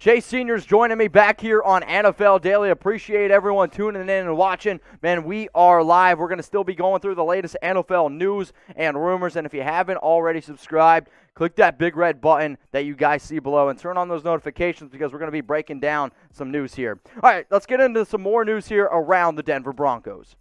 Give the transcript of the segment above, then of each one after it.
Chase Senior's joining me back here on NFL Daily. Appreciate everyone tuning in and watching. Man, we are live. We're going to still be going through the latest NFL news and rumors. And if you haven't already subscribed, click that big red button that you guys see below and turn on those notifications because we're going to be breaking down some news here. All right, let's get into some more news here around the Denver Broncos.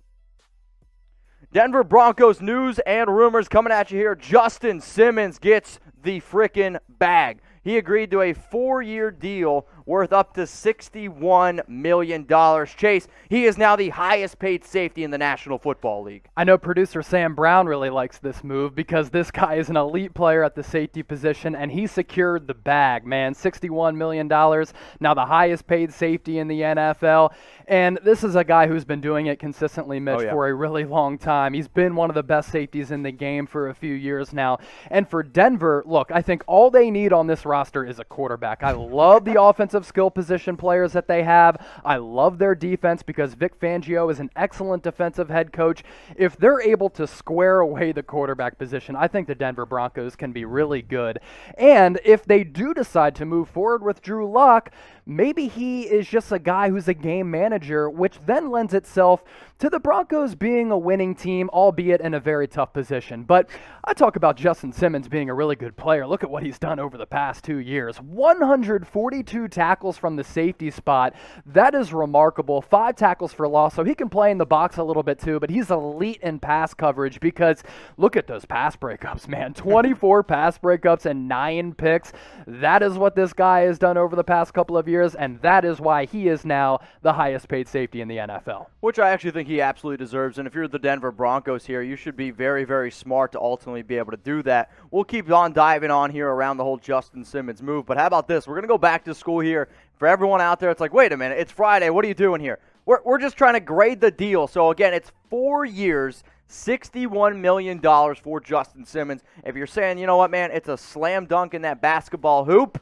Denver Broncos news and rumors coming at you here. Justin Simmons gets the frickin' bag. He agreed to a 4-year deal worth up to $61 million. Chase, he is now the highest paid safety in the National Football League. I know producer Sam Brown really likes this move because this guy is an elite player at the safety position, and he secured the bag, man. $61 million, now the highest paid safety in the NFL. And this is a guy who's been doing it consistently, Mitch, for a really long time. He's been one of the best safeties in the game for a few years now. And for Denver, look, I think all they need on this roster is a quarterback. I love the offensive skill position players that they have. I love their defense because Vic Fangio is an excellent defensive head coach. If they're able to square away the quarterback position, I think the Denver Broncos can be really good. And if they do decide to move forward with Drew Lock, maybe he is just a guy who's a game manager, which then lends itself to the Broncos being a winning team, albeit in a very tough position. But I talk about Justin Simmons being a really good player. Look at what he's done over the past 2 years. 142 tackles from the safety spot. That is remarkable. 5 tackles for loss, so he can play in the box a little bit too, but he's elite in pass coverage because look at those pass breakups, man. 24 pass breakups and 9 picks. That is what this guy has done over the past couple of years, and that is why he is now the highest paid safety in the NFL. Which I actually think he absolutely deserves, and if you're the Denver Broncos here, you should be very, very smart to ultimately be able to do that. We'll keep on diving on here around the whole Justin Simmons move, but how about this? We're going to go back to school here. For everyone out there, it's like, wait a minute, it's Friday, what are you doing here? We're just trying to grade the deal. So, again, it's 4 years, $61 million for Justin Simmons. If you're saying, you know what, man, it's a slam dunk in that basketball hoop,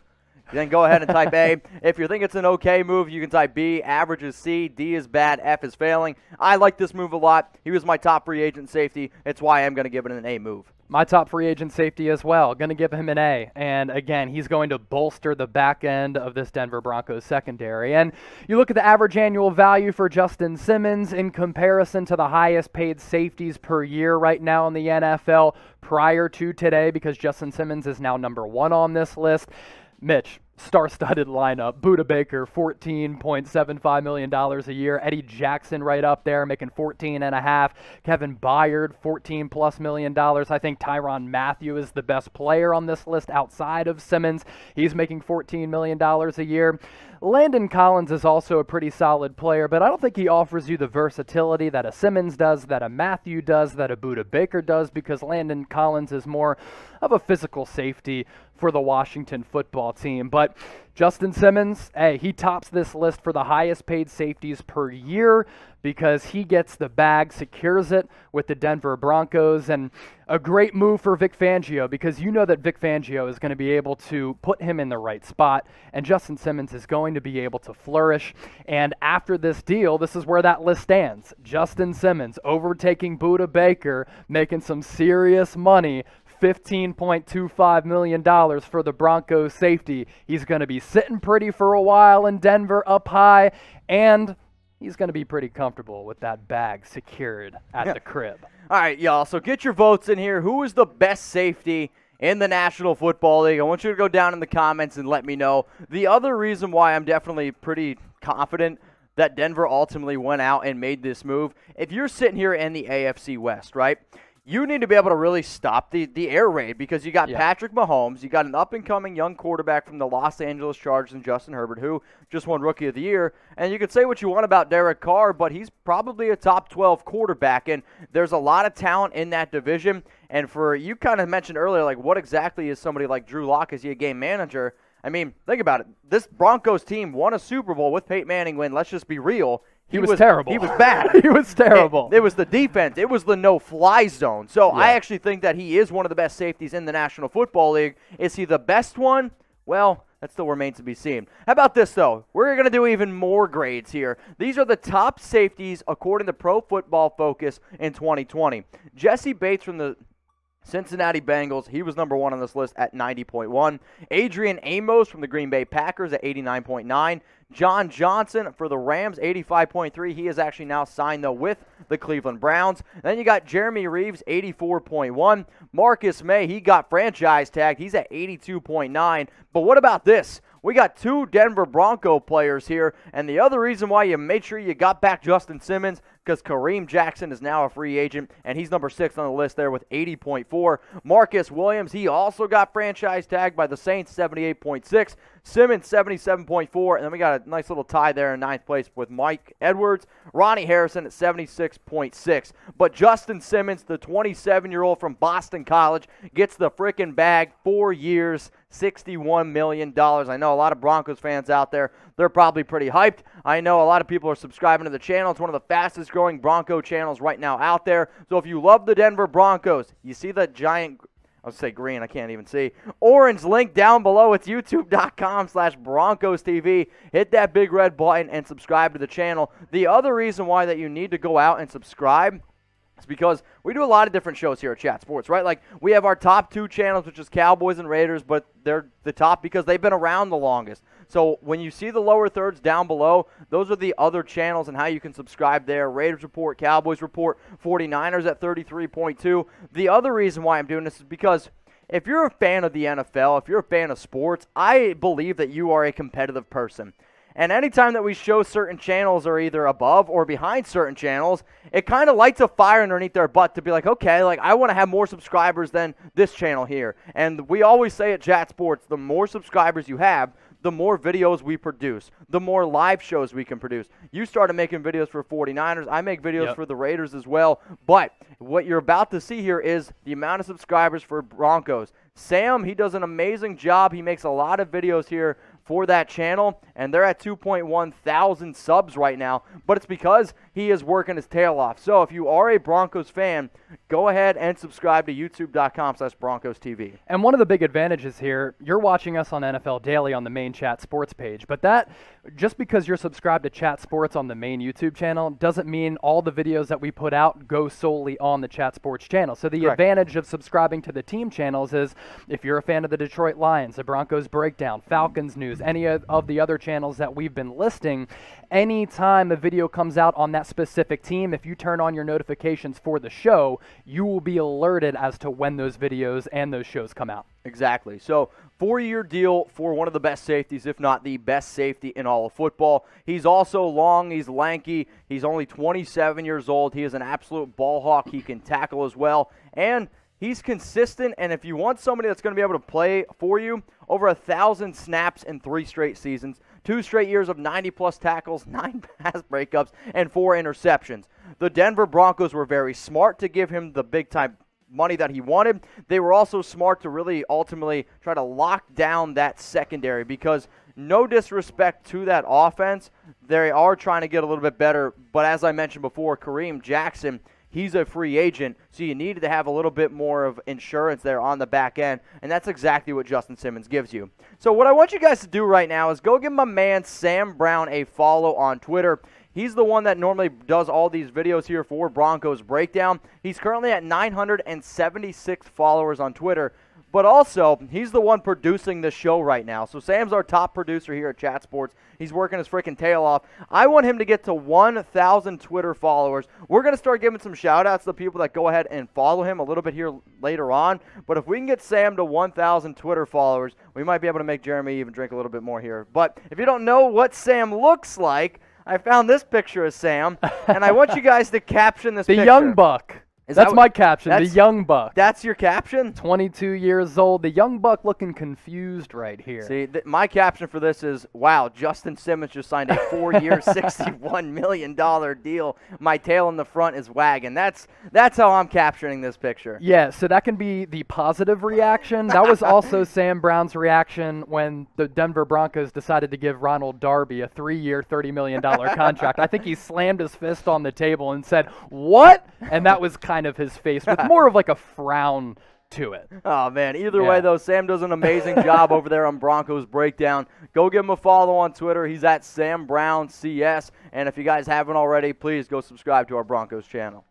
then go ahead and type A. If you think it's an okay move, you can type B. Average is C. D is bad. F is failing. I like this move a lot. He was my top free agent safety. It's why I'm going to give it an A move. My top free agent safety as well. Going to give him an A. And again, he's going to bolster the back end of this Denver Broncos secondary. And you look at the average annual value for Justin Simmons in comparison to the highest paid safeties per year right now in the NFL prior to today, because Justin Simmons is now number 1 on this list. Mitch, star-studded lineup. Budda Baker, $14.75 million a year. Eddie Jackson right up there, making $14.5. Kevin Byard, $14+ million. I think Tyrann Mathieu is the best player on this list outside of Simmons. He's making $14 million a year. Landon Collins is also a pretty solid player, but I don't think he offers you the versatility that a Simmons does, that a Mathieu does, that a Budda Baker does, because Landon Collins is more of a physical safety for the Washington football team. But Justin Simmons, hey, he tops this list for the highest paid safeties per year because he gets the bag, secures it with the Denver Broncos, and a great move for Vic Fangio because you know that Vic Fangio is going to be able to put him in the right spot, and Justin Simmons is going to be able to flourish. And after this deal, this is where that list stands. Justin Simmons overtaking Budda Baker, making some serious money. $15.25 million for the Broncos safety. He's going to be sitting pretty for a while in Denver up high, and he's going to be pretty comfortable with that bag secured at the crib. All right, y'all, so get your votes in here. Who is the best safety in the National Football League? I want you to go down in the comments and let me know. The other reason why I'm definitely pretty confident that Denver ultimately went out and made this move, if you're sitting here in the AFC West, right, you need to be able to really stop the air raid because you got Patrick Mahomes, you got an up-and-coming young quarterback from the Los Angeles Chargers and Justin Herbert, who just won Rookie of the Year. And you can say what you want about Derek Carr, but he's probably a top 12 quarterback, and there's a lot of talent in that division. And for you kind of mentioned earlier, like what exactly is somebody like Drew Lock? Is he a game manager? I mean, think about it. This Broncos team won a Super Bowl with Peyton Manning when, let's just be real, He was terrible. He was bad. He was terrible. It was the defense. It was the no-fly zone. So I actually think that he is one of the best safeties in the National Football League. Is he the best one? Well, that still remains to be seen. How about this, though? We're going to do even more grades here. These are the top safeties according to Pro Football Focus in 2020. Jesse Bates from the Cincinnati Bengals, he was number 1 on this list at 90.1. Adrian Amos from the Green Bay Packers at 89.9. John Johnson for the Rams, 85.3. He is actually now signed, though, with the Cleveland Browns. Then you got Jeremy Reeves, 84.1. Marcus May, he got franchise tagged. He's at 82.9. But what about this? We got 2 Denver Bronco players here, and the other reason why you made sure you got back Justin Simmons, because Kareem Jackson is now a free agent, and he's number 6 on the list there with 80.4. Marcus Williams, he also got franchise tagged by the Saints, 78.6. Simmons, 77.4. And then we got a nice little tie there in 9th place with Mike Edwards. Ronnie Harrison at 76.6. But Justin Simmons, the 27-year-old from Boston College, gets the frickin' bag, 4 years, $61 million. I know a lot of Broncos fans out there, they're probably pretty hyped. I know a lot of people are subscribing to the channel. It's one of the fastest growing Bronco channels right now out there. So if you love the Denver Broncos, you see the giant, I'll say green, I can't even see, orange link down below. It's youtube.com/Broncos TV. Hit that big red button and subscribe to the channel. The other reason why that you need to go out and subscribe is because we do a lot of different shows here at Chat Sports, right? Like, we have our top 2 channels, which is Cowboys and Raiders, but they're the top because they've been around the longest. So when you see the lower thirds down below, those are the other channels and how you can subscribe there. Raiders Report, Cowboys Report, 49ers at 33.2. The other reason why I'm doing this is because if you're a fan of the NFL, if you're a fan of sports, I believe that you are a competitive person. And anytime that we show certain channels are either above or behind certain channels, it kind of lights a fire underneath their butt to be like, okay, like, I want to have more subscribers than this channel here. And we always say at Chat Sports, the more subscribers you have, the more videos we produce, the more live shows we can produce. You started making videos for 49ers. I make videos for the Raiders as well. But what you're about to see here is the amount of subscribers for Broncos. Sam, he does an amazing job. He makes a lot of videos here for that channel, and they're at 2.1 thousand subs right now, but it's because he is working his tail off. So if you are a Broncos fan, go ahead and subscribe to youtube.com/Broncos TV. And one of the big advantages here, you're watching us on NFL Daily on the main Chat Sports page, but that, just because you're subscribed to Chat Sports on the main YouTube channel doesn't mean all the videos that we put out go solely on the Chat Sports channel. So the advantage of subscribing to the team channels is if you're a fan of the Detroit Lions, the Broncos Breakdown, Falcons News, any of the other channels that we've been listing, anytime a video comes out on that specific team, if you turn on your notifications for the show, you will be alerted as to when those videos and those shows come out. Exactly. So, 4-year deal for one of the best safeties, if not the best safety in all of football. He's also long, he's lanky, he's only 27 years old. He is an absolute ball hawk. He can tackle as well, and he's consistent, and if you want somebody that's going to be able to play for you, over 1,000 snaps in 3 straight seasons, 2 straight years of 90-plus tackles, 9 pass breakups, and 4 interceptions. The Denver Broncos were very smart to give him the big-time money that he wanted. They were also smart to really ultimately try to lock down that secondary because no disrespect to that offense, they are trying to get a little bit better, but as I mentioned before, Kareem Jackson, he's a free agent, so you needed to have a little bit more of insurance there on the back end, and that's exactly what Justin Simmons gives you. So what I want you guys to do right now is go give my man Sam Brown a follow on Twitter. He's the one that normally does all these videos here for Broncos Breakdown. He's currently at 976 followers on Twitter. But also, he's the one producing the show right now. So Sam's our top producer here at Chat Sports. He's working his freaking tail off. I want him to get to 1,000 Twitter followers. We're going to start giving some shout-outs to people that go ahead and follow him a little bit here later on. But if we can get Sam to 1,000 Twitter followers, we might be able to make Jeremy even drink a little bit more here. But if you don't know what Sam looks like, I found this picture of Sam, and I want you guys to caption this picture. The young buck. That's my caption, the young buck. That's your caption? 22 years old. The young buck looking confused right here. See, my caption for this is, wow, Justin Simmons just signed a 4-year, $61 million deal. My tail in the front is wagging. That's how I'm capturing this picture. Yeah, so that can be the positive reaction. That was also Sam Brown's reaction when the Denver Broncos decided to give Ronald Darby a 3-year, $30 million contract. I think he slammed his fist on the table and said, "What?" And that was kind of his face with more of like a frown to it. Oh, man. Either way, though, Sam does an amazing job over there on Broncos Breakdown. Go give him a follow on Twitter. He's at Sam Brown CS. And if you guys haven't already, please go subscribe to our Broncos channel.